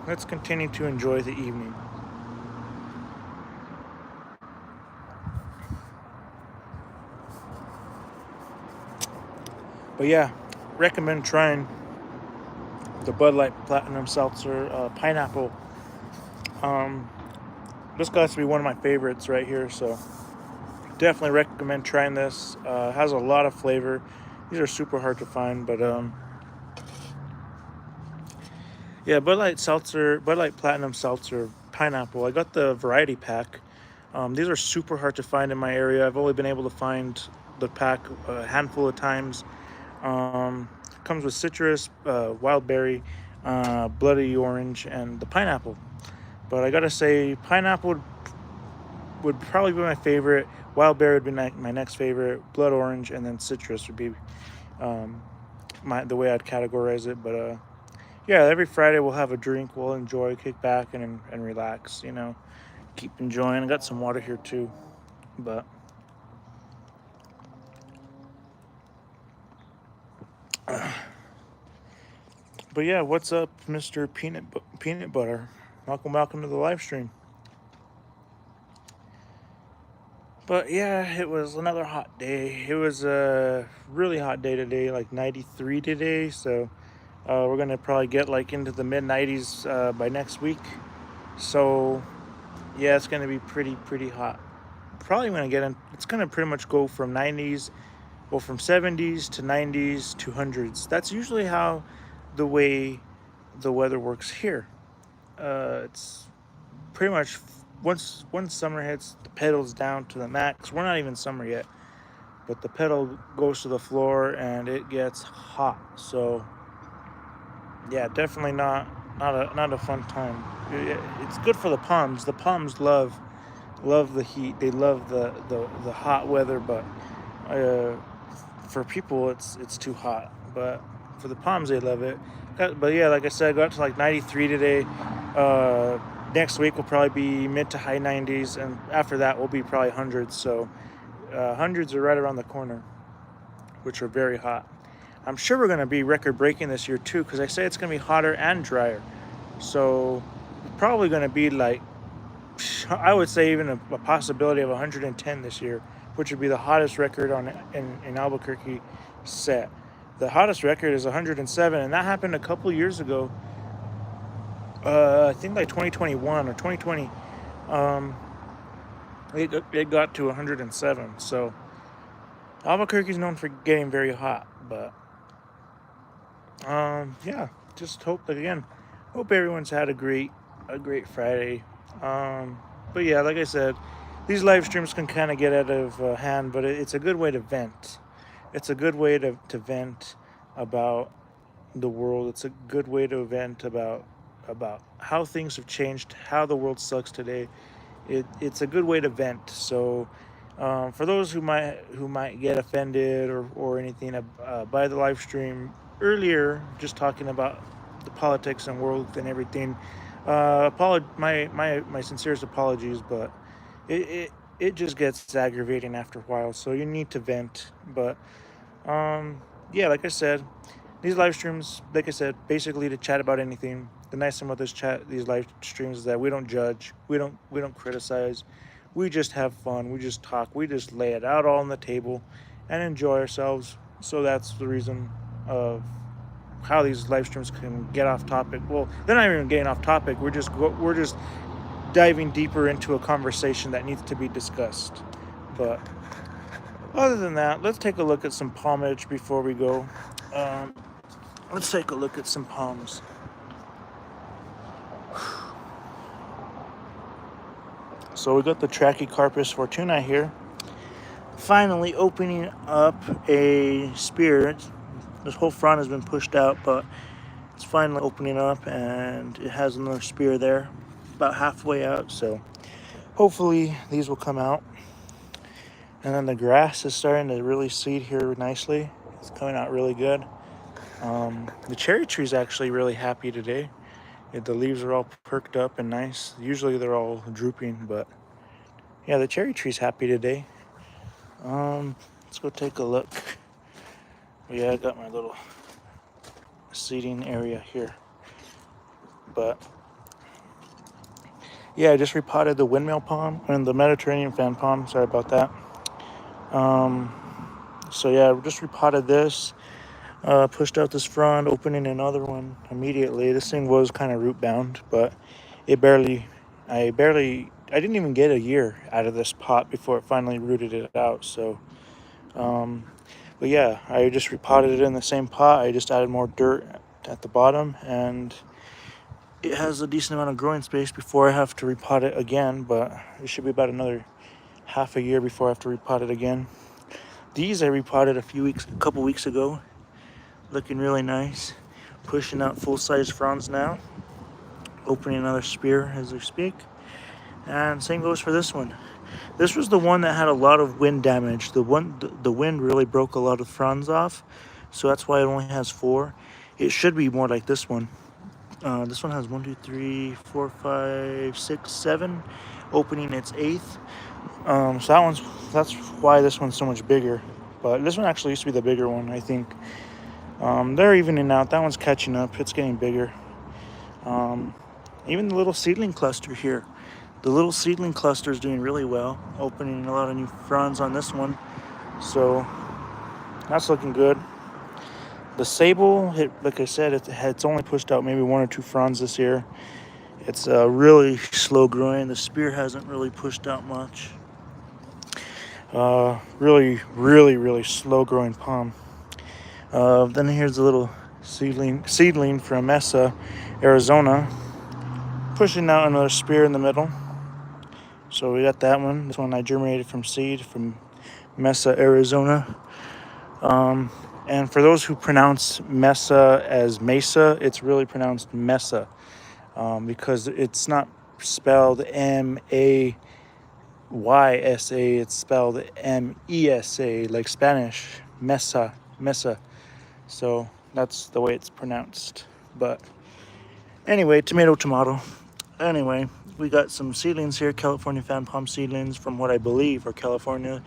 Let's continue to enjoy the evening. But yeah, recommend trying the Bud Light Platinum Seltzer pineapple. Um, this got to be one of my favorites right here, so definitely recommend trying this. Has a lot of flavor. These are super hard to find, but yeah, Bud Light Platinum Seltzer pineapple. I got the variety pack. These are super hard to find in my area. I've only been able to find the pack a handful of times. Comes with citrus, wild berry, bloody orange, and the pineapple. But I gotta say, pineapple would probably be my favorite. Wild berry would be my next favorite. Blood orange, and then citrus would be um, the way I'd categorize it. But yeah, every Friday we'll have a drink. We'll enjoy, kick back, and relax. You know, keep enjoying. I got some water here too, but. But yeah, what's up, Mr. Peanut Butter? Welcome to the live stream. But yeah, it was another hot day. It was a really hot day today, like 93 today. So we're gonna probably get like into the mid 90s by next week. So yeah, it's gonna be pretty hot. Probably gonna get in. It's gonna pretty much go from 90s, well, from 70s to 90s to hundreds. That's usually how the way the weather works here. It's pretty much once summer hits, the pedal's down to the max. We're not even summer yet, but the pedal goes to the floor and it gets hot. So yeah, definitely not a fun time. It's good for the palms. The palms love the heat. They love the hot weather, but for people it's too hot. But for the palms, they love it. But yeah, like I said, I got to like 93 today. Next week will probably be mid to high 90s, and after that will be probably hundreds. So hundreds are right around the corner, which are very hot. I'm sure we're going to be record breaking this year too, because I say it's going to be hotter and drier. So probably going to be like, I would say even a possibility of 110 this year, which would be the hottest record in Albuquerque set. The hottest record is 107, and that happened a couple years ago. I think like 2021 or 2020. It got to 107. So Albuquerque is known for getting very hot, but yeah, just hope everyone's had a great Friday. But yeah, like I said, these live streams can kind of get out of hand, but it's a good way to vent. It's a good way to vent about the world. It's a good way to vent about how things have changed, how the world sucks today. It's a good way to vent. So for those who might get offended or anything by the live stream earlier, just talking about the politics and world and everything, my sincerest apologies, but it just gets aggravating after a while. So you need to vent. But yeah, like I said, these live streams, like I said, basically to chat about anything. The nice thing about these live streams is that we don't judge, we don't criticize, we just have fun, we just talk, we just lay it out all on the table, and enjoy ourselves. So that's the reason of how these live streams can get off topic. Well, they're not even getting off topic. We're just diving deeper into a conversation that needs to be discussed. But other than that, let's take a look at some palmage before we go. Um, let's take a look at some palms. So we got the Trachycarpus fortuna here, finally opening up a spear. This whole front has been pushed out, but it's finally opening up, and it has another spear there, about halfway out. So hopefully these will come out. And then the grass is starting to really seed here nicely. It's coming out really good. The cherry tree is actually really happy today. The leaves are all perked up and nice. Usually they're all drooping, but yeah, the cherry tree's happy today. Let's go take a look. Yeah, I got my little seeding area here. But yeah, I just repotted the windmill palm and the Mediterranean fan palm. Sorry about that. So yeah, I just repotted this. Pushed out this frond, opening another one immediately. This thing was kind of root bound, but I didn't even get a year out of this pot before it finally rooted it out. So, but yeah, I just repotted it in the same pot. I just added more dirt at the bottom, and it has a decent amount of growing space before I have to repot it again, but it should be about another half a year before I have to repot it again. These I repotted a couple weeks ago. Looking really nice. Pushing out full-size fronds now. Opening another spear as we speak. And same goes for this one. This was the one that had a lot of wind damage. The wind really broke a lot of fronds off, so that's why it only has 4. It should be more like this one. This one has 1, 2, 3, 4, 5, 6, 7. Opening its 8th. So that's why this one's so much bigger. But this one actually used to be the bigger one, I think. They're evening out. That one's catching up. It's getting bigger. Even the little seedling cluster here. The little seedling cluster is doing really well. Opening a lot of new fronds on this one. So that's looking good. The sable, like I said, it's only pushed out maybe 1 or 2 fronds this year. It's really slow growing. The spear hasn't really pushed out much. Really, really, really slow growing palm. Then here's a little seedling from Mesa, Arizona, pushing out another spear in the middle. So we got that one. This one I germinated from seed from Mesa, Arizona. And for those who pronounce Mesa as Mesa, it's really pronounced Mesa, because it's not spelled Maysa, it's spelled Mesa, like Spanish, Mesa. So that's the way it's pronounced. But anyway, tomato. Anyway, we got some seedlings here, California fan palm seedlings from what I believe are California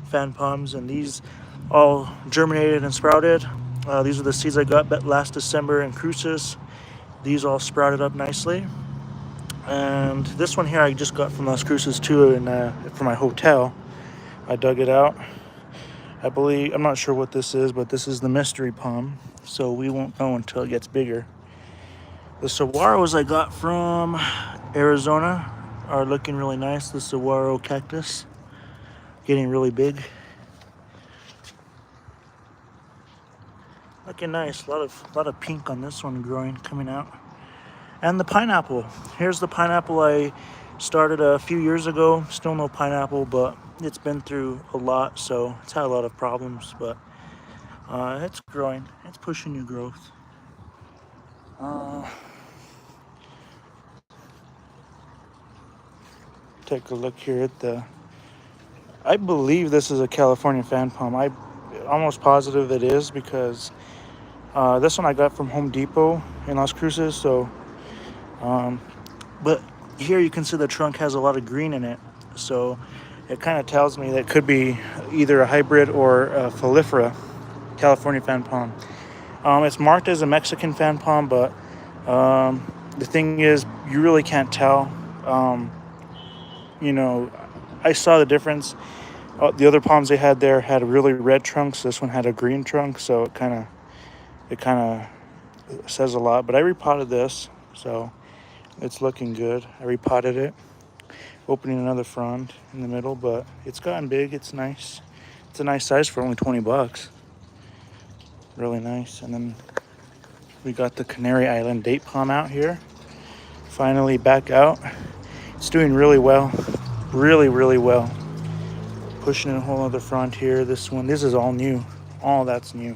fan palms, and these all germinated and sprouted. These are the seeds I got last December in Cruces. These all sprouted up nicely. And this one here I just got from Las Cruces too, for my hotel. I dug it out. I'm not sure what this is, but this is the mystery palm, so we won't know until it gets bigger. The saguaros I got from Arizona are looking really nice. The saguaro cactus getting really big. Looking nice. A lot of pink on this one coming out. And the pineapple. Here's the pineapple I started a few years ago. Still no pineapple, but it's been through a lot, so it's had a lot of problems, but it's growing. It's pushing new growth. Take a look here at I believe this is a California fan palm. I'm almost positive it is, because this one I got from Home Depot in Las Cruces. So, but here you can see the trunk has a lot of green in it. So it kind of tells me that it could be either a hybrid or a Falifera, California fan palm. It's marked as a Mexican fan palm, but the thing is, you really can't tell. Um, you know, I saw the difference. The other palms they had there had really red trunks. This one had a green trunk, so it kind of says a lot. But I repotted this, so it's looking good. I repotted it, opening another frond in the middle, but it's gotten big. It's nice. It's a nice size for only $20. Really nice. And then we got the Canary Island date palm out here. Finally back out. It's doing really well. Really, really well. Pushing in a whole other front here. This is all new. All that's new.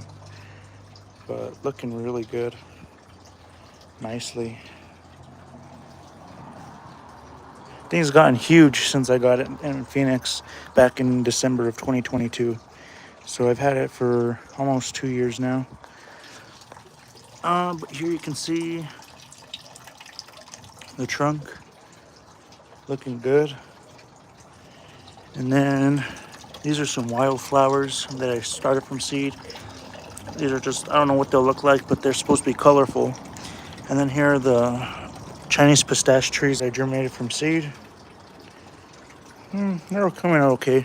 But looking really good. Nicely. Things gotten huge since I got it in Phoenix back in December of 2022. So I've had it for almost 2 years now. But here you can see the trunk looking good. And then these are some wildflowers that I started from seed. These are just, I don't know what they'll look like, but they're supposed to be colorful. And then here are the Chinese pistache trees I germinated from seed. They're coming out okay.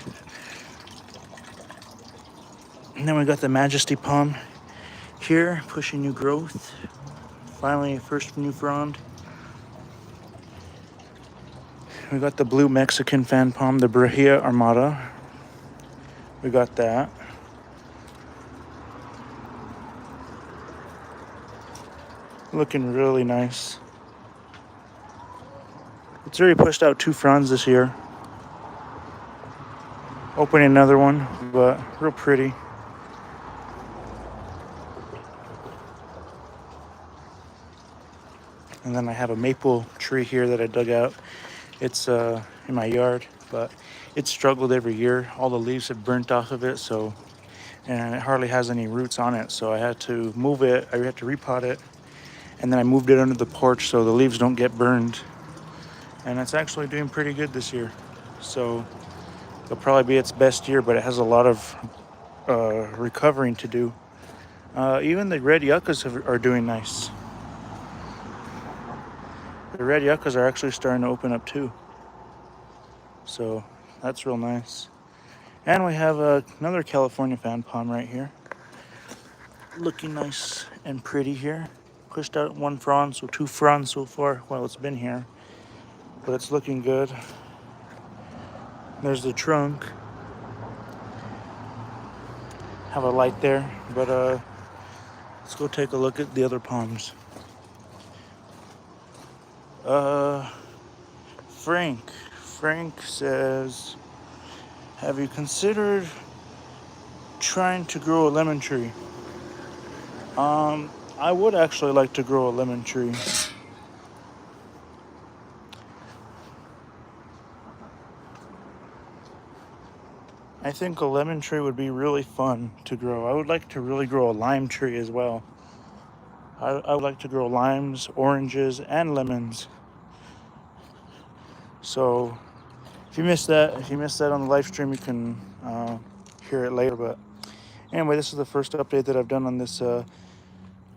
And then we got the Majesty palm here, pushing new growth. Finally, first new frond. We got the blue Mexican fan palm, the Brahia Armada. We got that. Looking really nice. It's already pushed out 2 fronds this year. Opening another one, but real pretty. And then I have a maple tree here that I dug out. It's in my yard, but it's struggled every year. All the leaves have burnt off of it, and it hardly has any roots on it. So I had to move it. I had to repot it, and then I moved it under the porch so the leaves don't get burned. And it's actually doing pretty good this year. So it'll probably be its best year, but it has a lot of recovering to do. Even the red yuccas are doing nice. The red yuccas are actually starting to open up too. So that's real nice. And we have another California fan palm right here. Looking nice and pretty here. Pushed out 1 frond, so 2 fronds so far while it's been here. But it's looking good. There's the trunk. Have a light there, but let's go take a look at the other palms. Frank says, have you considered trying to grow a lemon tree? I would actually like to grow a lemon tree. I think a lemon tree would be really fun to grow. I would like to really grow a lime tree as well. I would like to grow limes, oranges, and lemons. So if you missed that on the live stream, you can hear it later. But anyway, this is the first update that I've done on this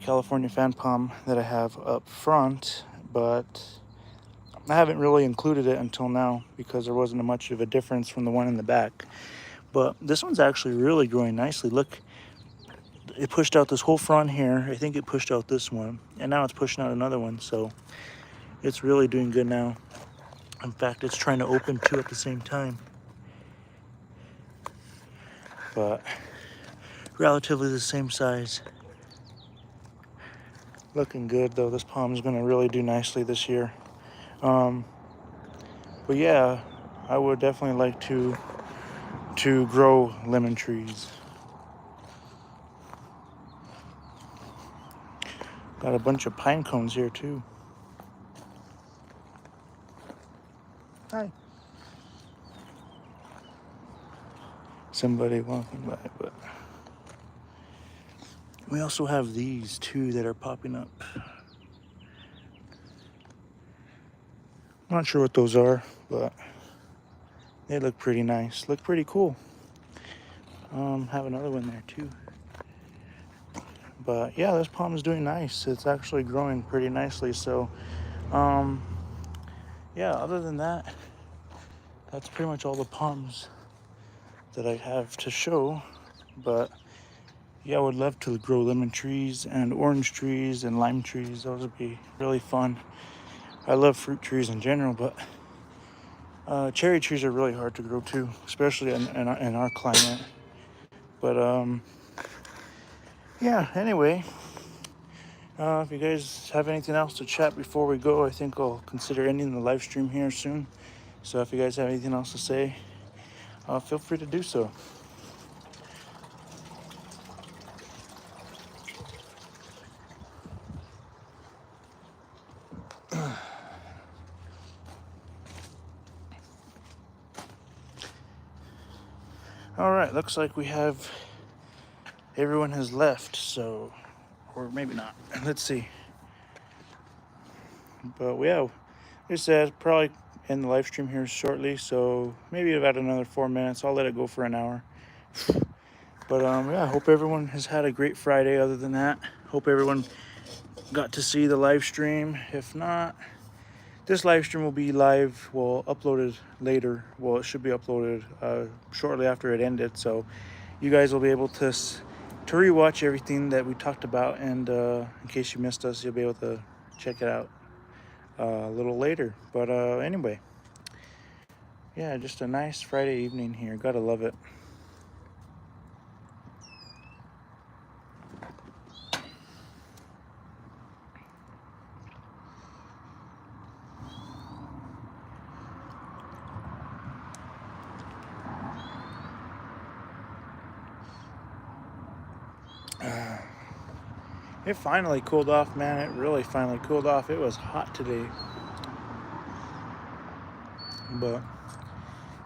California fan palm that I have up front, but I haven't really included it until now because there wasn't much of a difference from the one in the back. But this one's actually really growing nicely. Look, it pushed out this whole front here. I think it pushed out this one, and now it's pushing out another one. So it's really doing good now. In fact, it's trying to open 2 at the same time. But relatively the same size. Looking good though. This palm is going to really do nicely this year. But yeah, I would definitely like to grow lemon trees. Got a bunch of pine cones here too. Hi. Somebody walking by, but we also have these too that are popping up. I'm not sure what those are, but They look pretty nice. Look pretty cool. Have another one there too. But yeah, this palm is doing nice. It's actually growing pretty nicely. So, yeah, other than that, that's pretty much all the palms that I have to show. But yeah, I would love to grow lemon trees and orange trees and lime trees. Those would be really fun. I love fruit trees in general, but cherry trees are really hard to grow too, especially in our climate. But yeah, anyway, if you guys have anything else to chat before we go, I think I'll consider ending the live stream here soon. So if you guys have anything else to say, feel free to do so. All right, looks like everyone has left, so, or maybe not. Let's see. But yeah, like I said, probably end the live stream here shortly, so maybe about another 4 minutes. I'll let it go for an hour. But yeah, I hope everyone has had a great Friday. Other than that, hope everyone got to see the live stream. If not, this live stream will be live, uploaded later. Well, it should be uploaded shortly after it ended, so you guys will be able to rewatch everything that we talked about, and in case you missed us, you'll be able to check it out a little later. But anyway, yeah, just a nice Friday evening here. Gotta love it. It finally cooled off, man. It really finally cooled off. It was hot today. But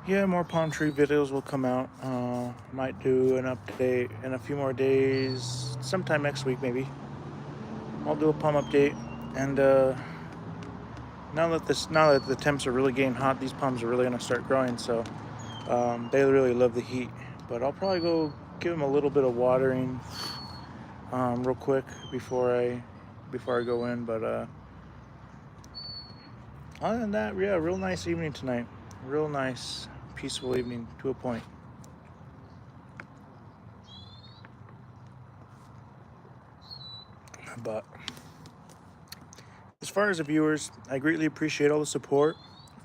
yeah, more palm tree videos will come out. Might do an update in a few more days, sometime next week maybe. I'll do a palm update. And now that the temps are really getting hot, these palms are really gonna start growing. So they really love the heat. But I'll probably go give them a little bit of watering real quick before I go in. But other than that, yeah, real nice evening tonight. Real nice, peaceful evening to a point. But as far as the viewers, I greatly appreciate all the support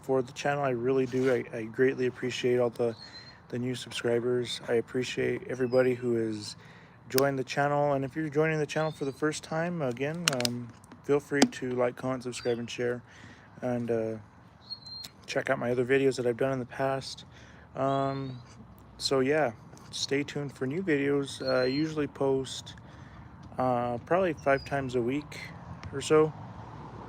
for the channel. I really do. I greatly appreciate all the new subscribers. I appreciate everybody who has joined the channel. And if you're joining the channel for the first time, again, feel free to like, comment, subscribe, and share. And check out my other videos that I've done in the past. So yeah, stay tuned for new videos. I usually post probably 5 times a week or so.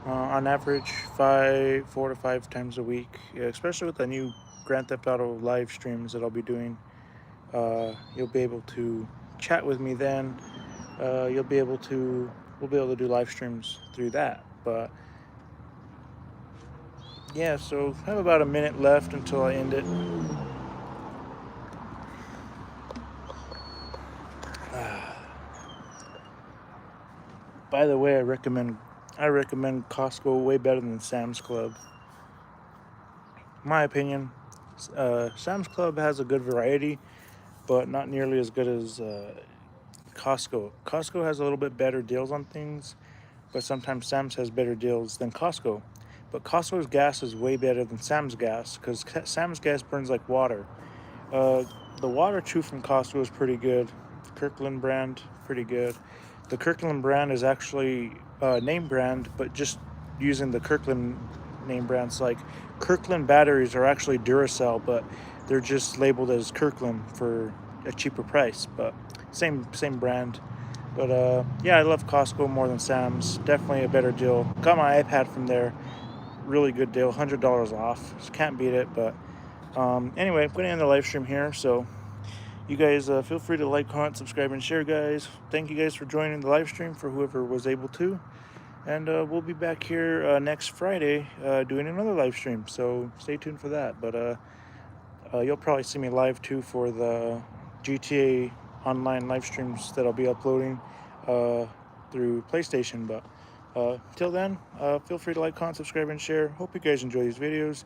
On average, 4 to 5 times a week, yeah, especially with the new Grand Theft Auto live streams that I'll be doing. You'll be able to chat with me then. We'll be able to do live streams through that. But yeah, so I have about a minute left until I end it. By the way, I recommend Costco way better than Sam's Club. My opinion, Sam's Club has a good variety, but not nearly as good as Costco. Costco has a little bit better deals on things, but sometimes Sam's has better deals than Costco. But Costco's gas is way better than Sam's gas, because Sam's gas burns like water. The water too from Costco is pretty good. Kirkland brand, pretty good. The Kirkland brand is actually name brand, but just using the Kirkland name brands. Like Kirkland batteries are actually Duracell, but they're just labeled as Kirkland for a cheaper price. But same brand. But yeah, I love Costco more than Sam's. Definitely a better deal. Got my iPad from there. Really good deal. $100 off. Just can't beat it. But anyway, I'm going to end the live stream here. So you guys feel free to like, comment, subscribe, and share, guys. Thank you guys for joining the live stream, for whoever was able to. And we'll be back here next Friday doing another live stream. So stay tuned for that. But You'll probably see me live too for the GTA online live streams that I'll be uploading through PlayStation. But till then, feel free to like, comment, subscribe, and share. Hope you guys enjoy these videos.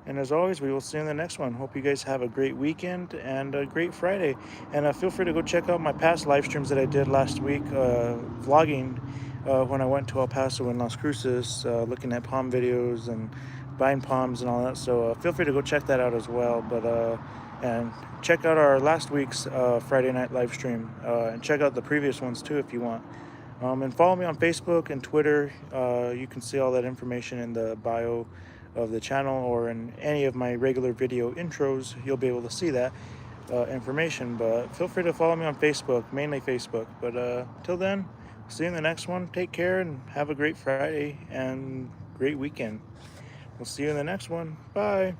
And as always, we will see you in the next one. Hope you guys have a great weekend and a great Friday. And feel free to go check out my past live streams that I did last week, vlogging when I went to El Paso and Las Cruces, looking at palm videos and buying palms and all that. So feel free to go check that out as well. But and check out our last week's Friday night live stream, and check out the previous ones too if you want. And follow me on Facebook and Twitter. You can see all that information in the bio of the channel, or in any of my regular video intros. You'll be able to see that information. But feel free to follow me on Facebook, mainly Facebook. But till then, see you in the next one. Take care and have a great Friday and great weekend. We'll see you in the next one. Bye.